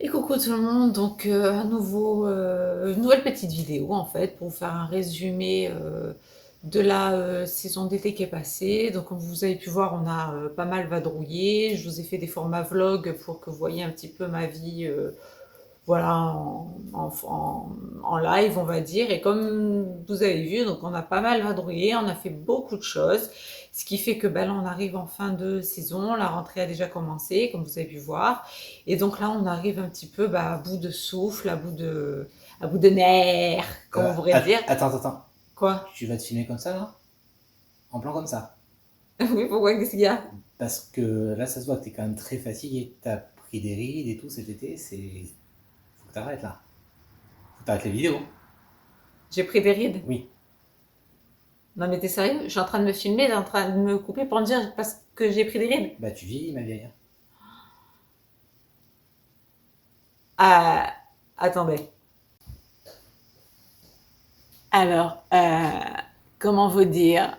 Et coucou tout le monde, donc une nouvelle petite vidéo en fait pour vous faire un résumé de la saison d'été qui est passée. Donc comme vous avez pu voir, on a pas mal vadrouillé. Je vous ai fait des formats vlog pour que vous voyez un petit peu ma vie voilà, en live, on va dire. Et comme vous avez vu, donc on a pas mal vadrouillé, on a fait beaucoup de choses, ce qui fait que ben, là, on arrive en fin de saison, la rentrée a déjà commencé, comme vous avez pu voir. Et donc là, on arrive un petit peu à bout de souffle, à bout de nerfs, comme on pourrait dire. Attends. Quoi? Tu vas te filmer comme ça, là? En plan comme ça? Oui, pourquoi? Qu'est-ce qu'il y a? Parce que là, ça se voit que t'es quand même très fatigué. T'as pris des rides et tout cet été. Faut que t'arrêtes, là. Faut que t'arrêtes les vidéos. J'ai pris des rides. Oui. Non mais t'es sérieux? Je suis en train de me filmer, t'es en train de me couper pour me dire parce que j'ai pris des rides. Bah, tu vieillis, ma vieille. Ah, attendez. Alors, comment vous dire,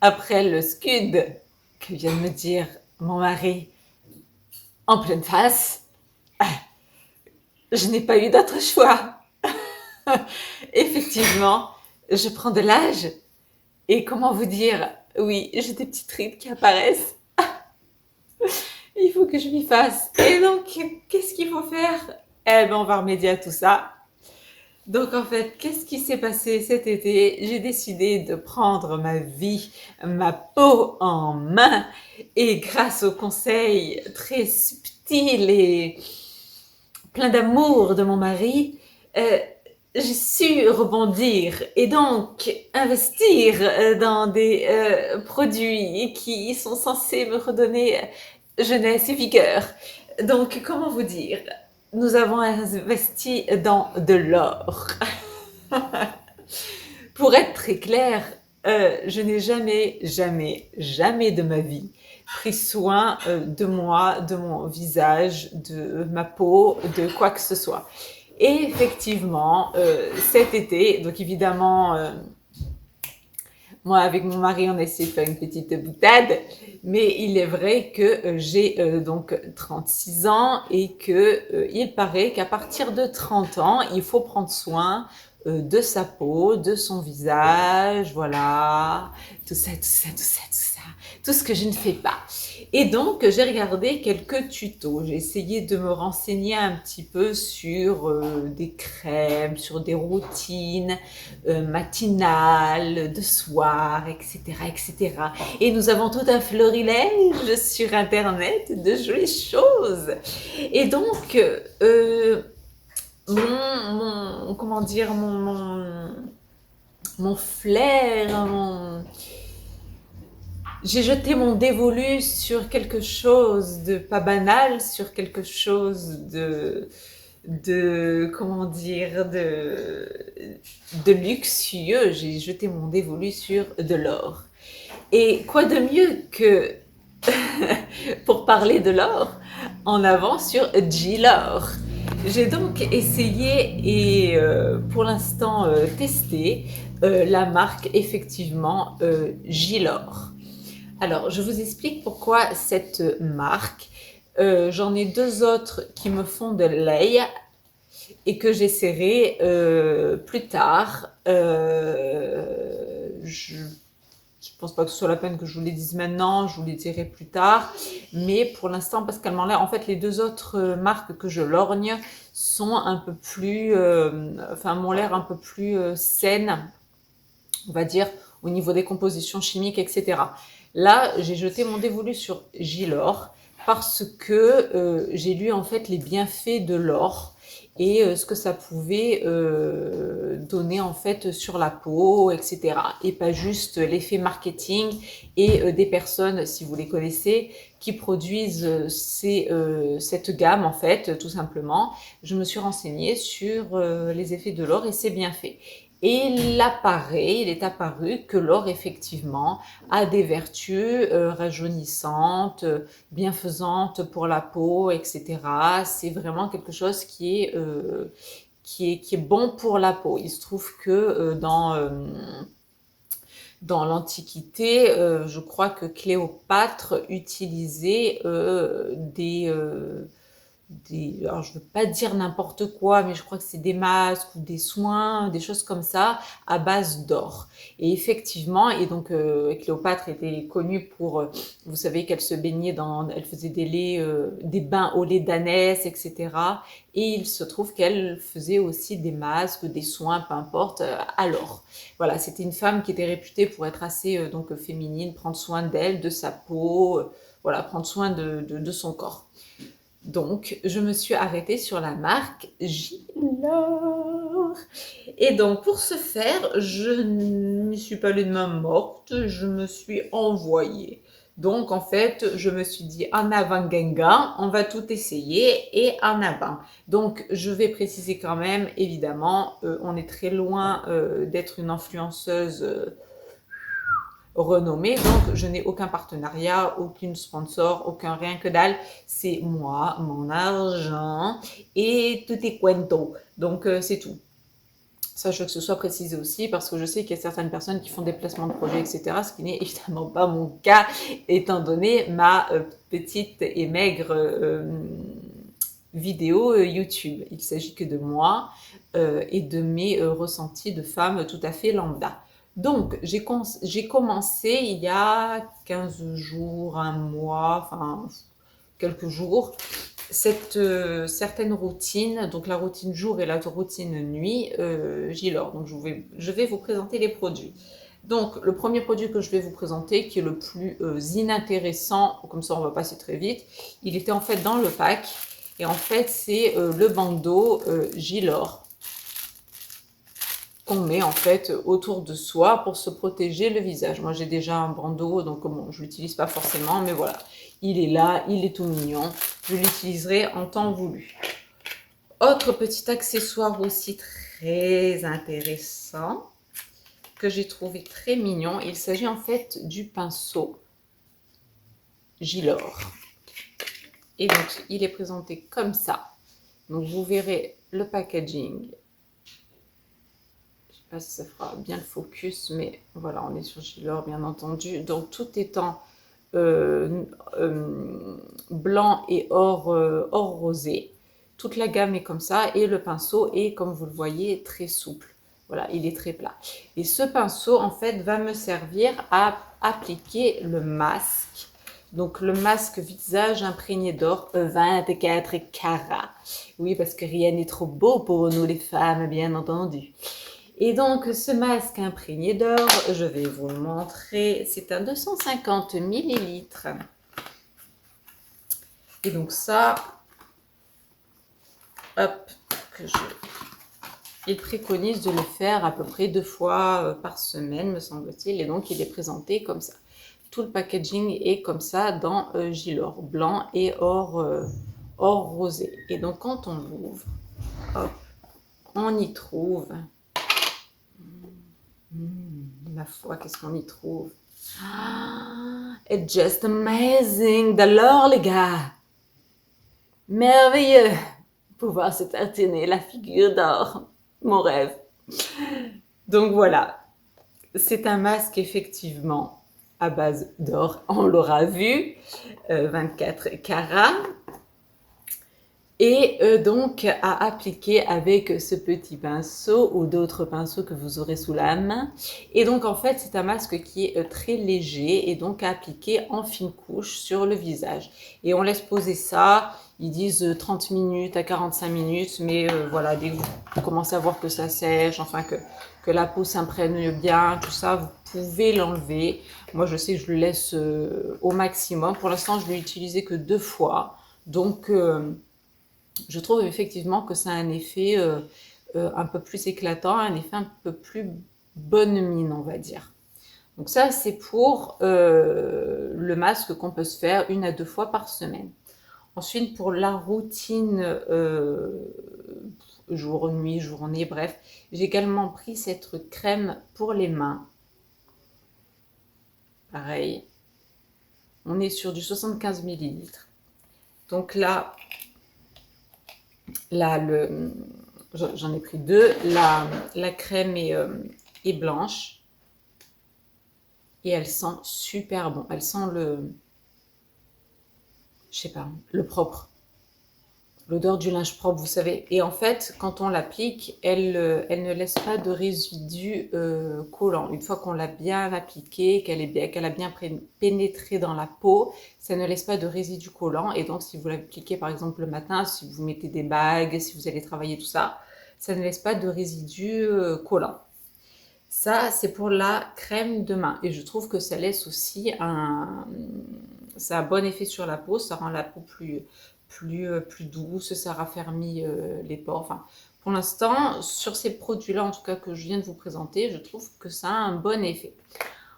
après le scud que vient de me dire mon mari en pleine face, je n'ai pas eu d'autre choix. Effectivement, je prends de l'âge et comment vous dire, oui, j'ai des petites rides qui apparaissent. Il faut que je m'y fasse. Et donc, qu'est-ce qu'il faut faire? Eh ben, on va remédier à tout ça. Donc en fait, qu'est-ce qui s'est passé cet été? J'ai décidé de prendre ma vie, ma peau en main et grâce aux conseils très subtils et plein d'amour de mon mari, euh, j'ai su rebondir et donc investir dans des produits qui sont censés me redonner jeunesse et vigueur. Donc comment vous dire? Nous avons investi dans de l'or. Pour être très clair, je n'ai jamais de ma vie pris soin de moi, de mon visage, de ma peau, de quoi que ce soit. Et effectivement, cet été, donc évidemment, moi avec mon mari, on a essayé de faire une petite boutade, mais il est vrai que j'ai donc 36 ans et que il paraît qu'à partir de 30 ans, il faut prendre soin de sa peau, de son visage, voilà, tout ça, tout ce que je ne fais pas. Et donc, j'ai regardé quelques tutos. J'ai essayé de me renseigner un petit peu sur des crèmes, sur des routines matinales, de soir, etc., etc. Et nous avons tout un florilège sur Internet de jolies choses. Et donc, comment dire, mon flair, j'ai jeté mon dévolu sur quelque chose de pas banal, sur quelque chose comment dire, de luxueux. J'ai jeté mon dévolu sur de l'or. Et quoi de mieux que pour parler de l'or en avant sur G-Lore. J'ai donc essayé et pour l'instant testé la marque effectivement Gilor. Alors, je vous explique pourquoi cette marque. J'en ai deux autres qui me font de l'œil et que j'essaierai plus tard. Je pense pas que ce soit la peine que je vous les dise maintenant, je vous les dirai plus tard. Mais pour l'instant, parce qu'elles m'ont l'air, en fait, les deux autres marques que je lorgne sont un peu plus, m'ont l'air un peu plus saines, on va dire, au niveau des compositions chimiques, etc. Là, j'ai jeté mon dévolu sur Gilor parce que j'ai lu en fait les bienfaits de l'or et ce que ça pouvait donner en fait sur la peau, etc. Et pas juste l'effet marketing et des personnes, si vous les connaissez, qui produisent cette gamme en fait, tout simplement. Je me suis renseignée sur les effets de l'or et c'est bien fait. Et il est apparu que l'or, effectivement, a des vertus rajeunissantes, bienfaisantes pour la peau, etc. C'est vraiment quelque chose qui est bon pour la peau. Il se trouve que dans l'Antiquité, je crois que Cléopâtre utilisait alors je veux pas dire n'importe quoi, mais je crois que c'est des masques ou des soins, des choses comme ça, à base d'or. Et effectivement, et donc Cléopâtre était connue pour, vous savez qu'elle se baignait elle faisait des bains au lait d'ânesse, etc. Et il se trouve qu'elle faisait aussi des masques, des soins, peu importe, à l'or. Voilà, c'était une femme qui était réputée pour être assez donc féminine, prendre soin d'elle, de sa peau, voilà, prendre soin de son corps. Donc, je me suis arrêtée sur la marque Gilor. Et donc, pour ce faire, je ne me suis pas allée de main morte, je me suis envoyée. Donc, en fait, je me suis dit en avant Genga, on va tout essayer et en avant. Donc, je vais préciser quand même, évidemment, on est très loin d'être une influenceuse renommée, donc je n'ai aucun partenariat, aucune sponsor, aucun rien que dalle, c'est moi, mon argent et tout est cuento, donc c'est tout. Ça, je veux que ce soit précisé aussi parce que je sais qu'il y a certaines personnes qui font des placements de projets, etc., ce qui n'est évidemment pas mon cas étant donné ma petite et maigre vidéo YouTube. Il s'agit que de moi et de mes ressentis de femme tout à fait lambda. Donc, j'ai commencé il y a 15 jours, un mois, enfin quelques jours, cette certaine routine, donc la routine jour et la routine nuit, Gilor. Donc, je vais vous présenter les produits. Donc, le premier produit que je vais vous présenter, qui est le plus inintéressant, comme ça on va passer très vite, il était en fait dans le pack. Et en fait, c'est le bandeau Gilor qu'on met en fait autour de soi pour se protéger le visage. Moi, j'ai déjà un bandeau, donc bon, je l'utilise pas forcément, mais voilà. Il est là, il est tout mignon. Je l'utiliserai en temps voulu. Autre petit accessoire aussi très intéressant que j'ai trouvé très mignon. Il s'agit en fait du pinceau Gilor. Et donc, il est présenté comme ça. Donc, vous verrez le packaging. Je ne sais pas si ça fera bien le focus, mais voilà, on est sur Gilor, bien entendu. Donc, tout étant blanc et or rosé. Toute la gamme est comme ça. Et le pinceau est, comme vous le voyez, très souple. Voilà, il est très plat. Et ce pinceau, en fait, va me servir à appliquer le masque. Donc, le masque visage imprégné d'or 24 carats. Oui, parce que rien n'est trop beau pour nous les femmes, bien entendu. Et donc, ce masque imprégné d'or, je vais vous le montrer. C'est un 250 millilitres. Et donc ça, hop, il préconise de le faire à peu près 2 fois par semaine, me semble-t-il. Et donc, il est présenté comme ça. Tout le packaging est comme ça dans Gilor, blanc et or rosé. Et donc, quand on l'ouvre, hop, on y trouve... ma foi, qu'est-ce qu'on y trouve? It's just amazing! De l'or, les gars! Merveilleux! Pouvoir se tartiner la figure d'or. Mon rêve. Donc voilà. C'est un masque effectivement à base d'or. On l'aura vu. 24 carats. Et donc à appliquer avec ce petit pinceau ou d'autres pinceaux que vous aurez sous la main. Et donc en fait c'est un masque qui est très léger et donc à appliquer en fine couche sur le visage. Et on laisse poser ça, ils disent 30 minutes à 45 minutes, mais voilà, dès que vous commencez à voir que ça sèche, enfin que la peau s'imprègne bien, tout ça, vous pouvez l'enlever. Moi je sais que je le laisse au maximum. Pour l'instant je l'ai utilisé que 2 fois. Donc... je trouve effectivement que ça a un effet un peu plus éclatant, un effet un peu plus bonne mine, on va dire. Donc ça, c'est pour le masque qu'on peut se faire 1 à 2 fois par semaine. Ensuite, pour la routine jour, nuit, journée, bref, j'ai également pris cette crème pour les mains. Pareil, on est sur du 75 millilitres. Donc là, j'en ai pris 2. La crème est blanche et elle sent super bon. Elle sent je sais pas, le propre. l'odeur du linge propre, vous savez. Et en fait, quand on l'applique, elle ne laisse pas de résidus collants. Une fois qu'on l'a bien appliquée, qu'elle a bien pénétré dans la peau, ça ne laisse pas de résidus collants. Et donc, si vous l'appliquez par exemple le matin, si vous mettez des bagues, si vous allez travailler, tout ça, ça ne laisse pas de résidus collants. Ça, c'est pour la crème de main. Et je trouve que ça laisse aussi ça a un bon effet sur la peau. Ça rend la peau plus douce. Ça raffermit les pores. Enfin, pour l'instant, sur ces produits-là, en tout cas que je viens de vous présenter, je trouve que ça a un bon effet.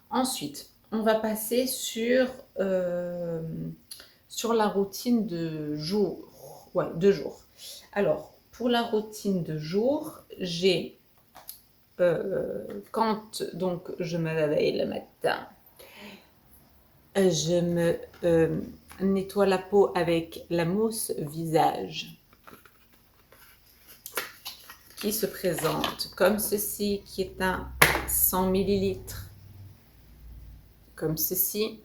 Ensuite, on va passer sur la routine de jour. Ouais, de jour. Alors, pour la routine de jour, j'ai quand donc je me réveille le matin, je me nettoie la peau avec la mousse visage qui se présente comme ceci, qui est un 100 millilitres, comme ceci.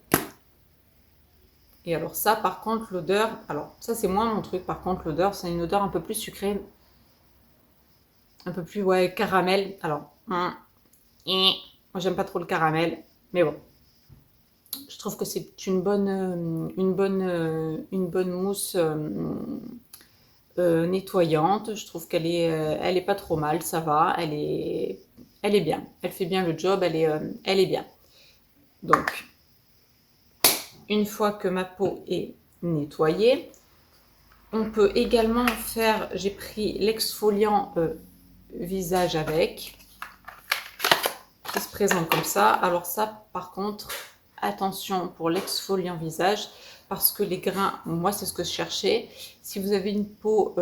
Et alors ça, par contre, l'odeur, alors ça c'est moins mon truc, par contre l'odeur, c'est une odeur un peu plus sucrée, un peu plus, ouais, caramel. Alors, moi j'aime pas trop le caramel, mais bon. Je trouve que c'est une bonne mousse nettoyante. Je trouve elle est pas trop mal, ça va. Elle est bien. Elle fait bien le job, elle est bien. Donc, une fois que ma peau est nettoyée, on peut également faire, j'ai pris l'exfoliant visage avec, qui se présente comme ça. Alors ça, par contre, attention pour l'exfoliant visage, parce que les grains, moi c'est ce que je cherchais. Si vous avez une peau,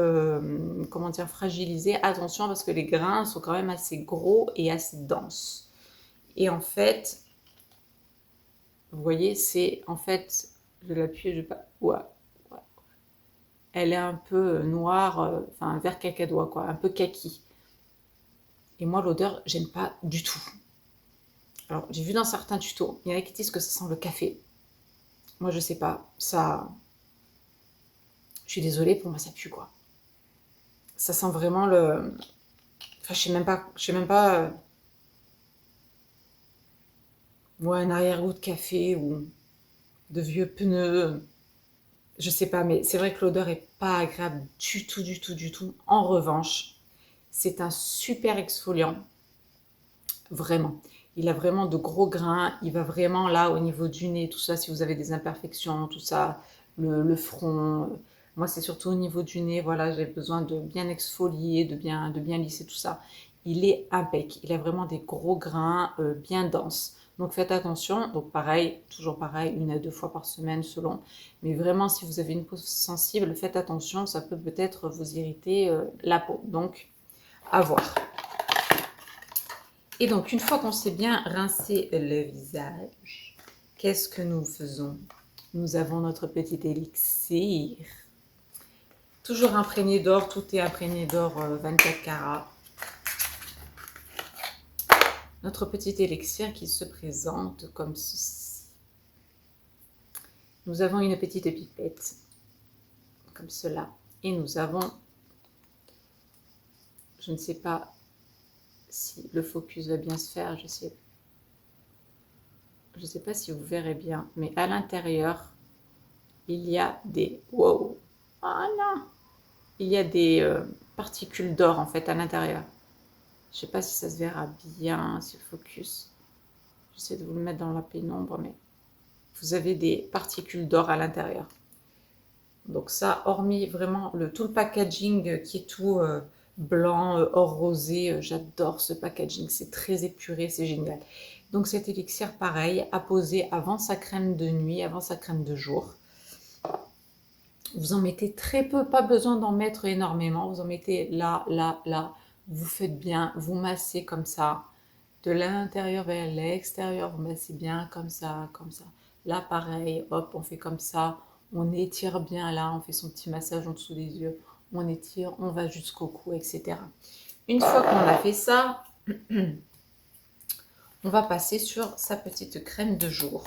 comment dire, fragilisée, attention parce que les grains sont quand même assez gros et assez denses. Et en fait, vous voyez, c'est en fait, je l'appuie, je pas, ouais, elle est un peu noire, enfin vert cacadois quoi, un peu kaki. Et moi l'odeur, j'aime pas du tout. Alors j'ai vu dans certains tutos, il y en a qui disent que ça sent le café. Moi je sais pas, ça, je suis désolée, pour moi ça pue quoi. Ça sent vraiment le, enfin je sais même pas, ouais, un arrière-goût de café ou de vieux pneus. Je sais pas, mais c'est vrai que l'odeur est pas agréable du tout, du tout, du tout. En revanche, c'est un super exfoliant, vraiment. Il a vraiment de gros grains, il va vraiment là au niveau du nez, tout ça, si vous avez des imperfections, tout ça, le front. Moi, c'est surtout au niveau du nez, voilà, j'ai besoin de bien exfolier, de bien lisser tout ça. Il est impec, il a vraiment des gros grains bien denses. Donc faites attention, donc pareil, toujours pareil, 1 à 2 fois par semaine selon. Mais vraiment, si vous avez une peau sensible, faites attention, ça peut peut-être vous irriter la peau. Donc, à voir. Et donc, une fois qu'on s'est bien rincé le visage, qu'est-ce que nous faisons? Nous avons notre petit élixir. Toujours imprégné d'or, tout est imprégné d'or 24 carats. Notre petit élixir qui se présente comme ceci. Nous avons une petite pipette, comme cela. Et nous avons, je ne sais pas si le focus va bien se faire, je sais pas si vous verrez bien, mais à l'intérieur, il y a des... Wow! Ah non! Il y a des particules d'or en fait à l'intérieur. Je ne sais pas si ça se verra bien, si le focus... J'essaie de vous le mettre dans la pénombre, mais vous avez des particules d'or à l'intérieur. Donc ça, hormis vraiment tout le packaging qui est tout blanc, or rosé, j'adore ce packaging, c'est très épuré, c'est génial. Donc cet élixir, pareil, à poser avant sa crème de nuit, avant sa crème de jour. Vous en mettez très peu, pas besoin d'en mettre énormément. Vous en mettez là, là, là. Vous faites bien, vous massez comme ça. De l'intérieur vers l'extérieur, vous massez bien comme ça, comme ça. Là, pareil, hop, on fait comme ça. On étire bien là, on fait son petit massage en dessous des yeux. On étire, on va jusqu'au cou, etc. Une fois qu'on a fait ça, on va passer sur sa petite crème de jour.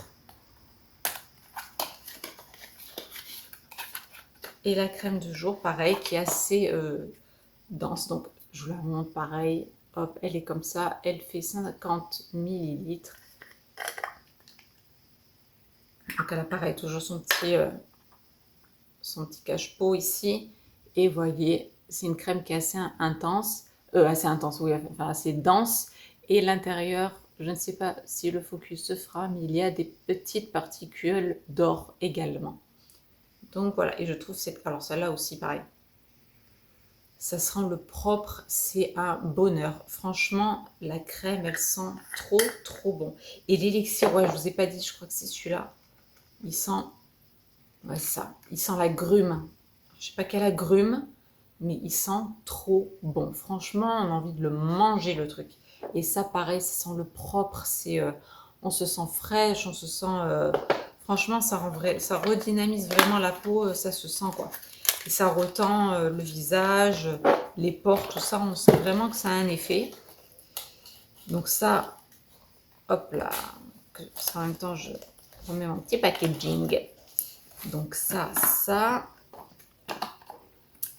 Et la crème de jour, pareil, qui est assez dense. Donc, je vous la montre pareil. Hop, elle est comme ça. Elle fait 50 millilitres. Donc, elle a pareil, toujours son petit cache-pot ici. Et voyez, c'est une crème qui est assez intense, oui, enfin assez dense. Et l'intérieur, je ne sais pas si le focus se fera, mais il y a des petites particules d'or également. Donc voilà, et je trouve alors celle-là aussi pareil. Ça sent le propre, c'est un bonheur. Franchement, la crème, elle sent trop, trop bon. Et l'élixir, ouais, je vous ai pas dit, je crois que c'est celui-là. Il sent, ouais, ça, il sent la grume. Je sais pas quelle agrume, mais il sent trop bon. Franchement, on a envie de le manger, le truc. Et ça, pareil, ça sent le propre. On se sent fraîche, on se sent... franchement, ça redynamise vraiment la peau, ça se sent, quoi. Et ça retend le visage, les pores, tout ça. On sent vraiment que ça a un effet. Donc ça, hop là. En même temps, je remets mon petit packaging. Donc ça.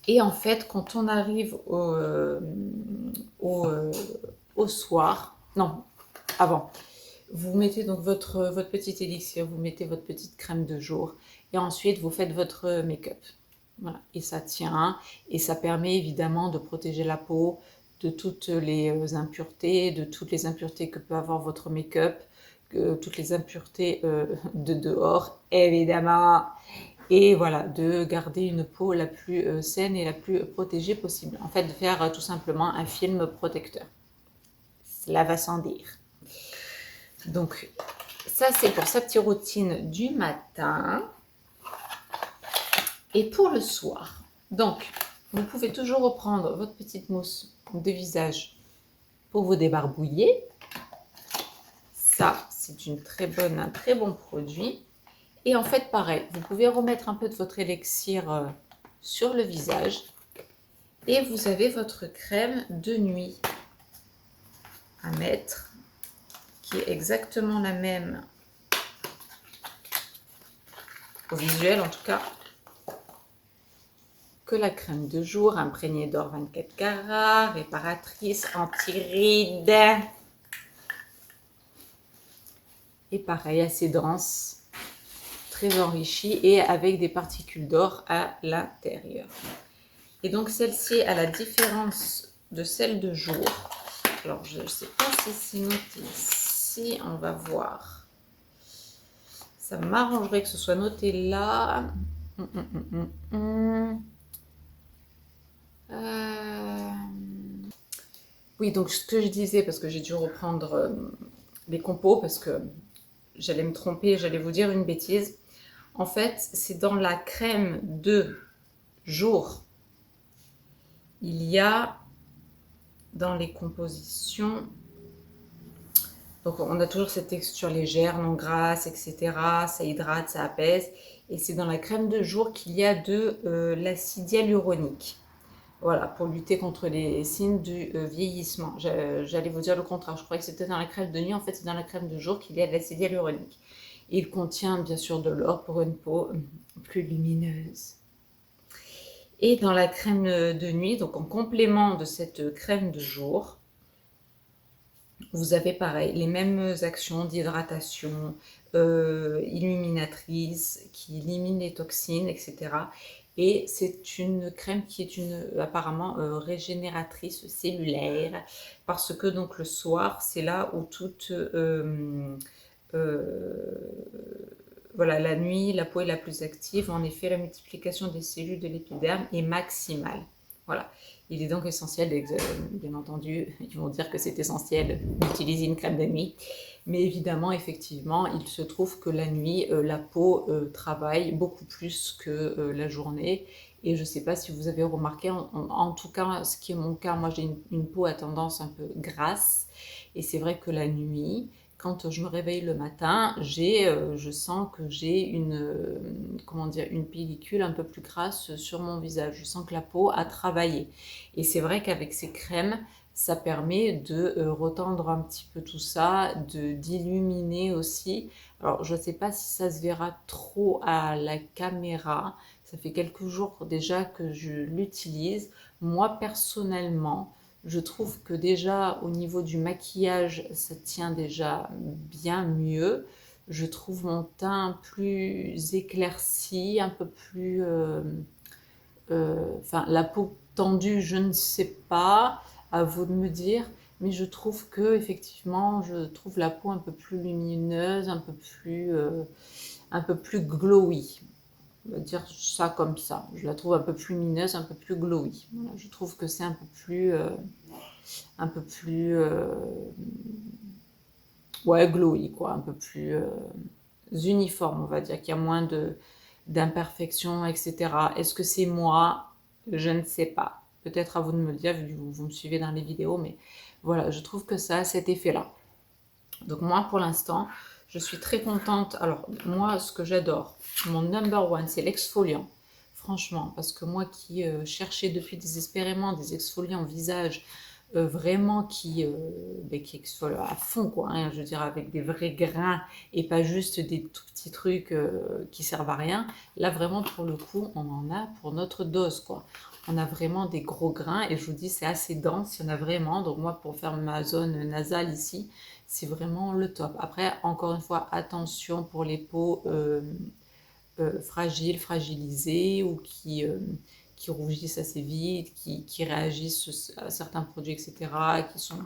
Et en fait, quand on arrive au soir, non, avant, vous mettez donc votre petit élixir, vous mettez votre petite crème de jour, et ensuite vous faites votre make-up. Voilà, et ça tient, et ça permet évidemment de protéger la peau de toutes les impuretés, de toutes les impuretés que peut avoir votre make-up, toutes les impuretés de dehors, évidemment. Et voilà, de garder une peau la plus saine et la plus protégée possible. En fait, de faire tout simplement un film protecteur. Cela va sans dire. Donc, ça c'est pour sa petite routine du matin. Et pour le soir, donc, vous pouvez toujours reprendre votre petite mousse de visage pour vous débarbouiller. Ça, c'est un très bon produit. Et en fait, pareil, vous pouvez remettre un peu de votre élixir sur le visage. Et vous avez votre crème de nuit à mettre, qui est exactement la même au visuel en tout cas, que la crème de jour, imprégnée d'or 24 carats, réparatrice, anti-rides. Et pareil, assez dense, très enrichie et avec des particules d'or à l'intérieur. Et donc celle-ci, à la différence de celle de jour, alors je ne sais pas si c'est noté ici, on va voir. Ça m'arrangerait que ce soit noté là. Oui, donc ce que je disais, parce que j'ai dû reprendre les compos, parce que j'allais me tromper, j'allais vous dire une bêtise. En fait, c'est dans la crème de jour. Il y a dans les compositions, donc on a toujours cette texture légère, non grasse, etc. Ça hydrate, ça apaise. Et c'est dans la crème de jour qu'il y a de l'acide hyaluronique. Voilà, pour lutter contre les signes du vieillissement. J'allais vous dire le contraire, je croyais que c'était dans la crème de nuit, en fait c'est dans la crème de jour qu'il y a de l'acide hyaluronique. Et il contient bien sûr de l'or pour une peau plus lumineuse. Et dans la crème de nuit, donc en complément de cette crème de jour, vous avez pareil, les mêmes actions d'hydratation, illuminatrice, qui élimine les toxines, etc. Et c'est une crème qui est apparemment régénératrice cellulaire, parce que donc le soir, c'est là où voilà, la nuit, la peau est la plus active. En effet, la multiplication des cellules de l'épiderme est maximale. Voilà. Il est donc essentiel, bien entendu, ils vont dire que c'est essentiel d'utiliser une crème de nuit. Mais évidemment, effectivement, il se trouve que la nuit, la peau travaille beaucoup plus que la journée. Et je ne sais pas si vous avez remarqué, en tout cas, ce qui est mon cas, moi j'ai une peau à tendance un peu grasse. Et c'est vrai que la nuit, quand je me réveille le matin, je sens que j'ai une pellicule un peu plus grasse sur mon visage. Je sens que la peau a travaillé. Et c'est vrai qu'avec ces crèmes, ça permet de retendre un petit peu tout ça, d'illuminer aussi. Alors, je ne sais pas si ça se verra trop à la caméra. Ça fait quelques jours déjà que je l'utilise. Moi, personnellement, je trouve que déjà au niveau du maquillage, ça tient déjà bien mieux. Je trouve mon teint plus éclairci, un peu plus... enfin, la peau tendue, je ne sais pas, à vous de me dire. Mais je trouve que effectivement, je trouve la peau un peu plus lumineuse, un peu plus glowy. On va dire ça comme ça. Je la trouve un peu plus lumineuse, un peu plus glowy. Voilà, je trouve que c'est un peu plus, ouais, glowy quoi, un peu plus uniforme, on va dire, qu'il y a moins d'imperfections, etc. Est-ce que c'est moi? Je ne sais pas. Peut-être à vous de me le dire, vu que vous me suivez dans les vidéos, mais voilà, je trouve que ça a cet effet-là. Donc moi, pour l'instant, je suis très contente. Alors, moi, ce que j'adore, mon number one, c'est l'exfoliant. Franchement, parce que moi qui cherchais depuis désespérément des exfoliants visage, vraiment qui exfolient à fond, quoi, hein, je veux dire, avec des vrais grains et pas juste des tout petits trucs qui servent à rien. Là, vraiment, pour le coup, on en a pour notre dose, quoi. On a vraiment des gros grains et je vous dis, c'est assez dense, il y en a vraiment. Donc moi, pour faire ma zone nasale ici, c'est vraiment le top. Après, encore une fois, attention pour les peaux fragiles, fragilisées ou qui rougissent assez vite, qui réagissent à certains produits, etc., qui sont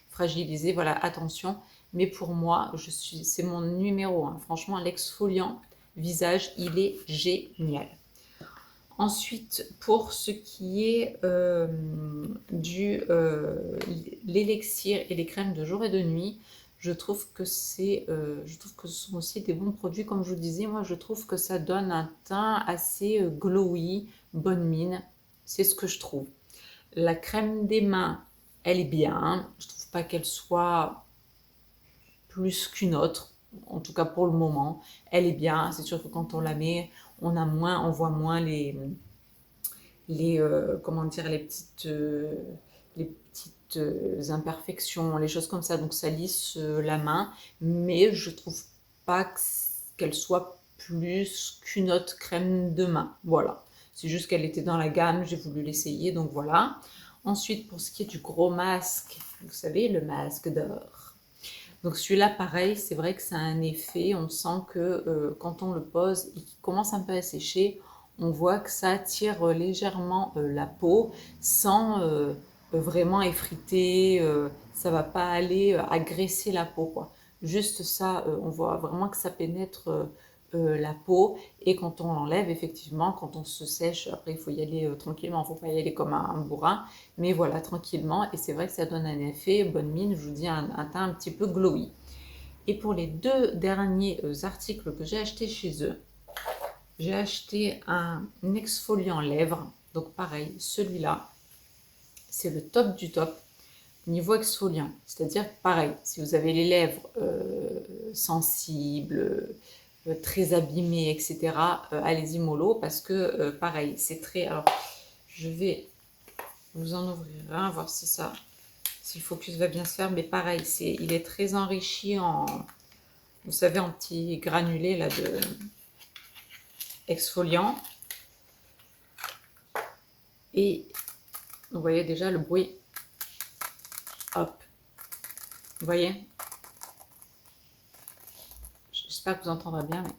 fragilisés. Voilà, attention. Mais pour moi, c'est mon numéro 1. Franchement, l'exfoliant visage, il est génial. Ensuite, pour ce qui est l'élixir et les crèmes de jour et de nuit, je trouve que je trouve que ce sont aussi des bons produits. Comme je vous disais, moi, je trouve que ça donne un teint assez glowy, bonne mine. C'est ce que je trouve. La crème des mains, elle est bien. Je trouve pas qu'elle soit plus qu'une autre. En tout cas, pour le moment, elle est bien. C'est sûr que quand on la met, on voit moins comment dire, les petites imperfections, les choses comme ça. Donc ça lisse la main, mais je trouve pas qu'elle soit plus qu'une autre crème de main. Voilà. C'est juste qu'elle était dans la gamme, j'ai voulu l'essayer, donc voilà. Ensuite, pour ce qui est du gros masque, vous savez, le masque d'or. Donc celui-là, pareil, c'est vrai que ça a un effet, on sent que quand on le pose et qu'il commence un peu à sécher, on voit que ça tire légèrement la peau sans vraiment effriter, ça va pas aller agresser la peau, quoi. Juste ça, on voit vraiment que ça pénètre la peau et quand on l'enlève, effectivement, quand on se sèche, après il faut y aller tranquillement, il ne faut pas y aller comme un bourrin, mais voilà, tranquillement, et c'est vrai que ça donne un effet, bonne mine, je vous dis, un teint un petit peu glowy. Et pour les deux derniers articles que j'ai achetés chez eux, j'ai acheté un exfoliant lèvres, donc pareil, celui-là, c'est le top du top, niveau exfoliant, c'est-à-dire pareil, si vous avez les lèvres sensibles, très abîmées, etc., allez-y mollo, parce que pareil, c'est très... Alors, je vais vous en ouvrir un, voir si le focus va bien se faire, mais pareil, il est très enrichi en, vous savez, en petits granulés là de exfoliant. Et vous voyez déjà le bruit. Hop. Vous voyez? J'espère que vous entendrez bien, mais...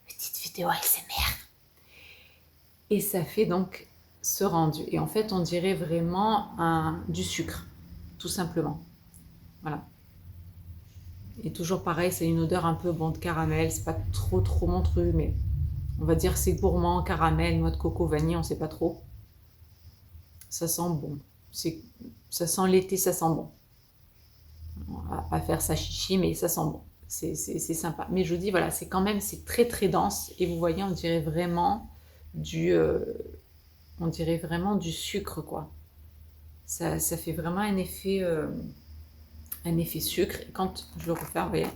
Petite vidéo ASMR. Et ça fait donc ce rendu. Et en fait, on dirait vraiment du sucre, tout simplement. Voilà. Et toujours pareil, c'est une odeur un peu bon de caramel. C'est pas trop mon truc, mais on va dire c'est gourmand, caramel, noix de coco, vanille, on sait pas trop. Ça sent bon. Ça sent l'été, ça sent bon. On va pas faire ça chichi, mais ça sent bon. C'est sympa. Mais je vous dis, voilà, c'est quand même, c'est très très dense. Et vous voyez, on dirait vraiment du sucre, quoi. Ça fait vraiment un effet sucre. Et quand je le referme, vous voyez,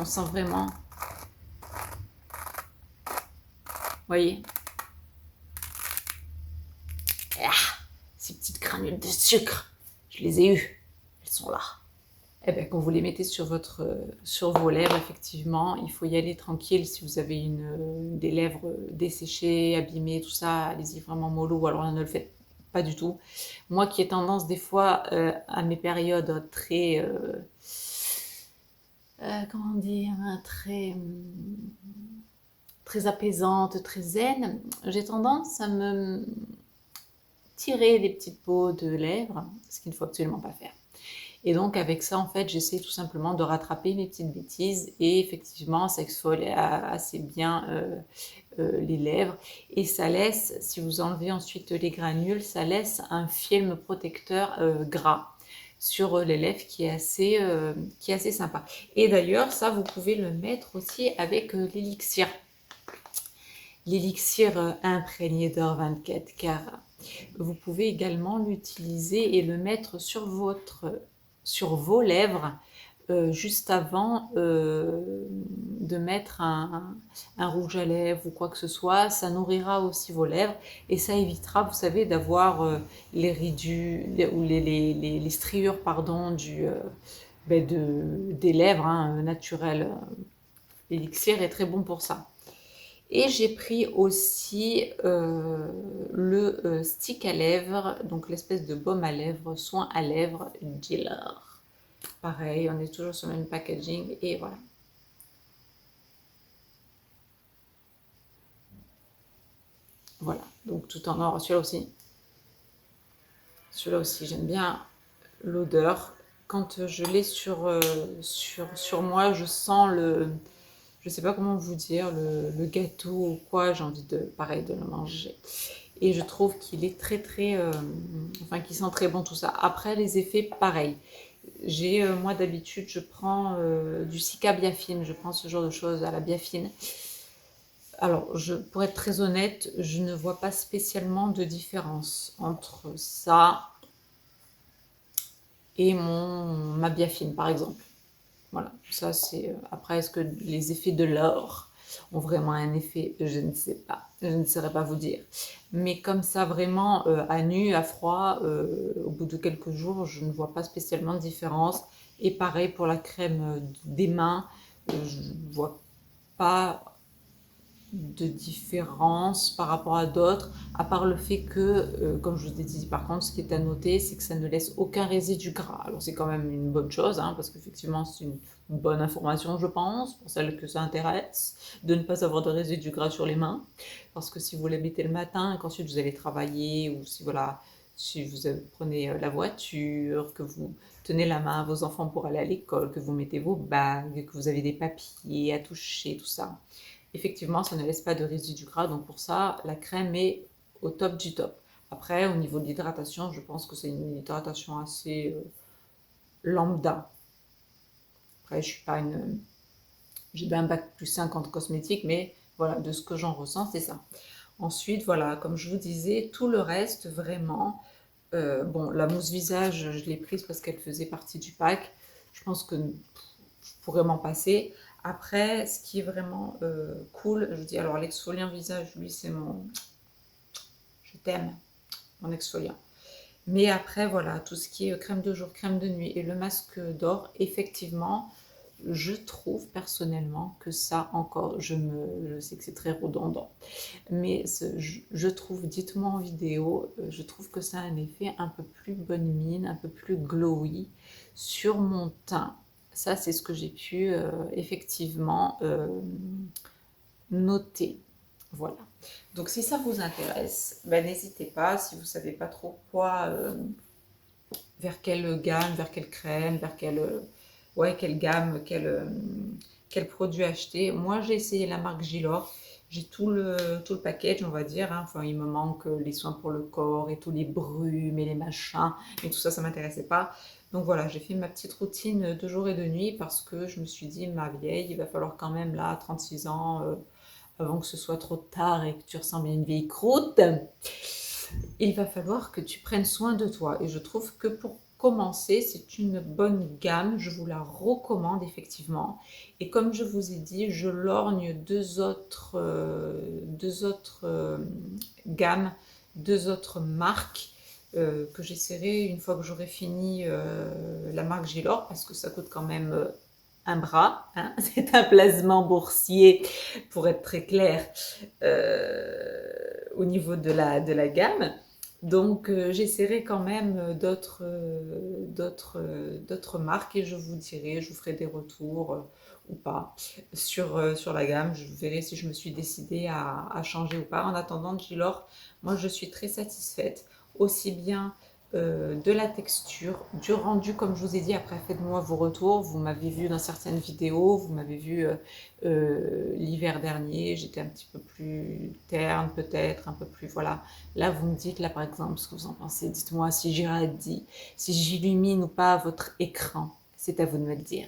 on sent vraiment... Vous voyez, ces petites granules de sucre, je les ai eues. Elles sont là. Eh bien, quand vous les mettez sur vos lèvres, effectivement, il faut y aller tranquille. Si vous avez des lèvres desséchées, abîmées, tout ça, allez-y vraiment mollo, ou alors ne le faites pas du tout. Moi qui ai tendance des fois à mes périodes très, comment dire, hein, très apaisante, très zen, j'ai tendance à me tirer des petites peaux de lèvres, ce qu'il ne faut absolument pas faire. Et donc avec ça, en fait, j'essaie tout simplement de rattraper mes petites bêtises et effectivement, ça exfolie assez bien les lèvres et ça laisse, si vous enlevez ensuite les granules, ça laisse un film protecteur gras sur les lèvres qui est assez sympa. Et d'ailleurs, ça, vous pouvez le mettre aussi avec l'élixir. L'élixir imprégné d'or 24 carats. Vous pouvez également l'utiliser et le mettre sur vos lèvres juste avant de mettre un rouge à lèvres ou quoi que ce soit. Ça nourrira aussi vos lèvres et ça évitera, vous savez, d'avoir les ridus ou les striures, pardon, des lèvres naturelles. L'élixir est très bon pour ça. Et j'ai pris aussi le stick à lèvres, donc l'espèce de baume à lèvres, soin à lèvres, Dealer. Pareil, on est toujours sur le même packaging et voilà. Voilà, donc tout en or, celui-là aussi. Celui-là aussi, j'aime bien l'odeur. Quand je l'ai sur moi, je sens je sais pas comment vous dire, le gâteau ou quoi, j'ai envie pareil, de le manger. Et je trouve qu'il est enfin, qu'il sent très bon tout ça. Après, les effets, pareil. Moi d'habitude, je prends du Cica Biafine, je prends ce genre de choses à la Biafine. Alors, pour être très honnête, je ne vois pas spécialement de différence entre ça et ma Biafine, par exemple. Voilà, ça c'est. Après, est-ce que les effets de l'or ont vraiment un effet? Je ne sais pas. Je ne saurais pas vous dire. Mais comme ça, vraiment, à nu, à froid, au bout de quelques jours, je ne vois pas spécialement de différence. Et pareil pour la crème des mains, je ne vois pas de différence par rapport à d'autres, à part le fait que, comme je vous ai dit, par contre, ce qui est à noter, c'est que ça ne laisse aucun résidu gras. Alors c'est quand même une bonne chose, parce qu'effectivement c'est une bonne information, je pense, pour celles que ça intéresse, de ne pas avoir de résidu gras sur les mains, parce que si vous les mettez le matin et qu'ensuite vous allez travailler, ou si voilà, si vous prenez la voiture, que vous tenez la main à vos enfants pour aller à l'école, que vous mettez vos bagues, que vous avez des papiers à toucher, tout ça, effectivement, ça ne laisse pas de résidus gras, donc pour ça, la crème est au top du top. Après, au niveau de l'hydratation, je pense que c'est une hydratation assez lambda. Après, j'ai bien un bac plus 50 cosmétiques, mais voilà, de ce que j'en ressens, c'est ça. Ensuite, voilà, comme je vous disais, tout le reste, vraiment, bon, la mousse visage, je l'ai prise parce qu'elle faisait partie du pack. Je pense que je pourrais m'en passer. Après, ce qui est vraiment cool, je vous dis, alors l'exfoliant visage, lui, c'est je t'aime, mon exfoliant. Mais après, voilà, tout ce qui est crème de jour, crème de nuit et le masque d'or, effectivement, je trouve personnellement que ça encore, je sais que c'est très redondant, mais je trouve, dites-moi en vidéo, je trouve que ça a un effet un peu plus bonne mine, un peu plus glowy sur mon teint. Ça, c'est ce que j'ai pu effectivement noter. Voilà. Donc, si ça vous intéresse, ben, n'hésitez pas. Si vous ne savez pas trop vers quelle gamme, vers quelle crème, quelle gamme, quel produit acheter. Moi, j'ai essayé la marque Gilor. J'ai tout le package, on va dire. Enfin, il me manque les soins pour le corps et tous les brumes et les machins. Mais tout ça, ça m'intéressait pas. Donc voilà, j'ai fait ma petite routine de jour et de nuit parce que je me suis dit, ma vieille, il va falloir quand même, là, à 36 ans, avant que ce soit trop tard et que tu ressembles à une vieille croûte, il va falloir que tu prennes soin de toi. Et je trouve que pour commencer, c'est une bonne gamme. Je vous la recommande effectivement. Et comme je vous ai dit, je lorgne deux autres gammes, deux autres marques que j'essaierai une fois que j'aurai fini la marque Gilor, parce que ça coûte quand même un bras, hein. C'est un placement boursier, pour être très clair, au niveau de la gamme. Donc j'essaierai quand même d'autres marques et je vous dirai, je vous ferai des retours ou pas sur la gamme. Je verrai si je me suis décidée à changer ou pas. En attendant, Gilor, moi je suis très satisfaite, aussi bien de la texture, du rendu, comme je vous ai dit. Après, faites-moi vos retours. Vous m'avez vu dans certaines vidéos, vous m'avez vu l'hiver dernier, j'étais un petit peu plus terne peut-être, un peu plus, voilà. Là, vous me dites, là par exemple, ce que vous en pensez. Dites-moi si j'irradie, si j'illumine ou pas votre écran. C'est à vous de me le dire.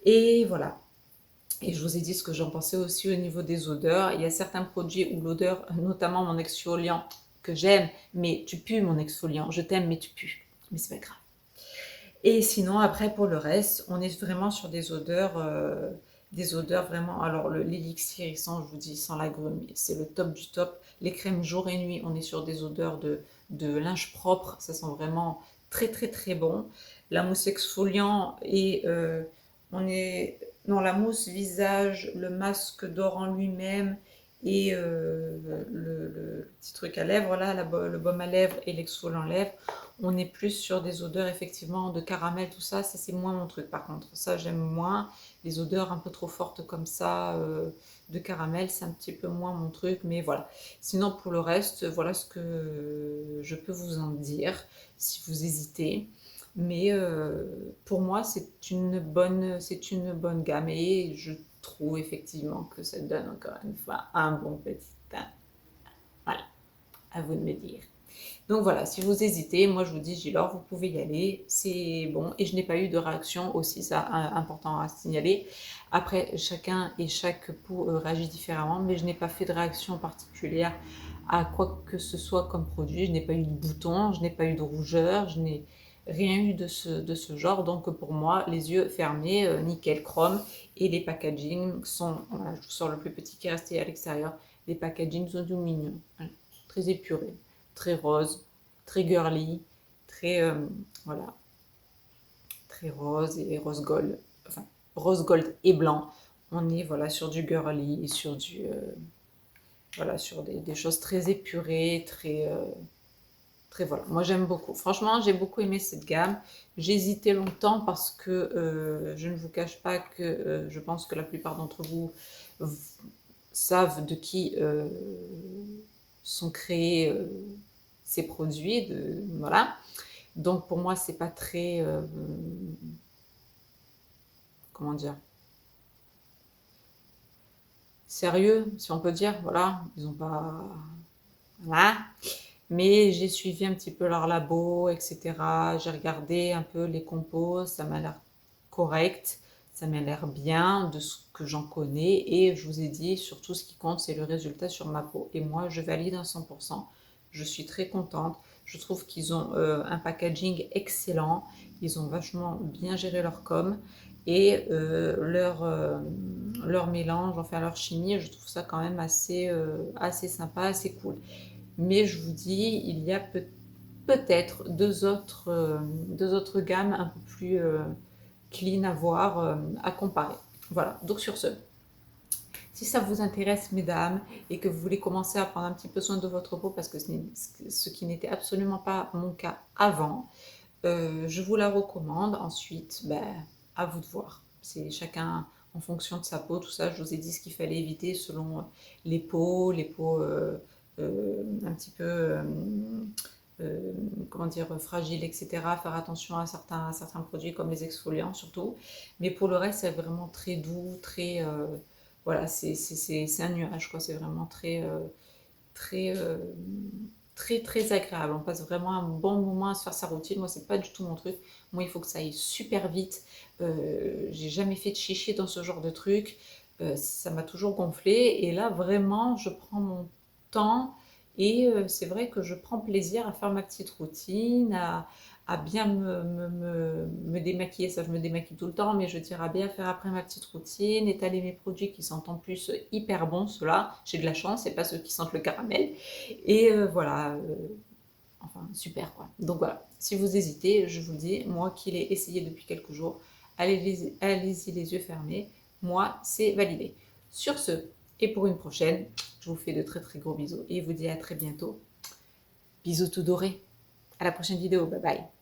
Et voilà. Et je vous ai dit ce que j'en pensais aussi au niveau des odeurs. Il y a certains produits où l'odeur, notamment mon exfoliant, que j'aime, mais tu pues mon exfoliant. Je t'aime, mais tu pues. Mais c'est pas grave. Et sinon, après, pour le reste, on est vraiment sur des odeurs vraiment. Alors, l'élixir, il sent, je vous dis, sans l'agrumes, c'est le top du top. Les crèmes jour et nuit, on est sur des odeurs de linge propre. Ça sent vraiment très, très, très bon. La mousse exfoliant et on est. Non, la mousse visage, le masque d'or en lui-même et le petit truc à lèvres, là, le baume à lèvres et l'exfoliant lèvres, on est plus sur des odeurs effectivement de caramel, tout ça, ça c'est moins mon truc par contre. Ça j'aime moins, les odeurs un peu trop fortes comme ça de caramel, c'est un petit peu moins mon truc, mais voilà. Sinon pour le reste, voilà ce que je peux vous en dire si vous hésitez. Mais pour moi c'est une bonne gamme et je trouve effectivement que ça donne encore une fois un bon petit teint. Voilà, à vous de me dire. Donc voilà, si vous hésitez, moi je vous dis Gilor, vous pouvez y aller, c'est bon. Et je n'ai pas eu de réaction aussi, ça important à signaler. Après, chacun et chaque peau réagit différemment, mais je n'ai pas fait de réaction particulière à quoi que ce soit comme produit. Je n'ai pas eu de boutons, je n'ai pas eu de rougeur, je n'ai rien eu de ce genre. Donc pour moi, les yeux fermés, nickel chrome. Et les packaging sont, voilà, je vous sors le plus petit qui est resté à l'extérieur. Les packaging sont tout mignons, voilà, très épurés, très rose, très girly, très voilà, très rose et rose gold, enfin rose gold et blanc. On est voilà sur du girly et sur du voilà sur des choses très épurées, très très voilà. Moi j'aime beaucoup. Franchement, j'ai beaucoup aimé cette gamme. J'ai hésité longtemps parce que je ne vous cache pas que je pense que la plupart d'entre vous savent de qui sont créés ces produits, voilà. Donc pour moi, c'est pas très, comment dire, sérieux, si on peut dire. Voilà, ils ont pas, voilà. Mais j'ai suivi un petit peu leur labo, etc. J'ai regardé un peu les compos, ça m'a l'air correct, ça m'a l'air bien de ce que j'en connais. Et je vous ai dit, surtout ce qui compte, c'est le résultat sur ma peau. Et moi, je valide à 100%. Je suis très contente. Je trouve qu'ils ont un packaging excellent. Ils ont vachement bien géré leur com et leur mélange, enfin leur chimie. Je trouve ça quand même assez sympa, assez cool. Mais je vous dis, il y a peut-être deux autres gammes un peu plus clean à voir, à comparer. Voilà, donc sur ce, si ça vous intéresse, mesdames, et que vous voulez commencer à prendre un petit peu soin de votre peau, parce que ce qui n'était absolument pas mon cas avant, je vous la recommande. Ensuite, ben, à vous de voir. C'est chacun en fonction de sa peau, tout ça. Je vous ai dit ce qu'il fallait éviter selon les peaux un petit peu, comment dire, fragiles, etc. Faire attention à certains produits comme les exfoliants surtout. Mais pour le reste, c'est vraiment très doux, très... voilà, c'est un nuage, quoi. C'est vraiment très, très agréable. On passe vraiment un bon moment à se faire sa routine. Moi, c'est pas du tout mon truc. Moi, il faut que ça aille super vite. J'ai jamais fait de chichi dans ce genre de truc. Ça m'a toujours gonflé. Et là, vraiment, je prends mon temps. Et c'est vrai que je prends plaisir à faire ma petite routine, à bien me démaquiller. Ça, je me démaquille tout le temps, mais je dirais à bien faire après ma petite routine, étaler mes produits qui sentent en plus hyper bons, ceux-là. J'ai de la chance, c'est pas ceux qui sentent le caramel. Et voilà, enfin super quoi. Donc voilà, si vous hésitez, je vous le dis, moi qui l'ai essayé depuis quelques jours, allez-y les yeux fermés, moi c'est validé. Sur ce, et pour une prochaine, je vous fais de très très gros bisous et vous dis à très bientôt. Bisous tout dorés. À la prochaine vidéo, bye bye.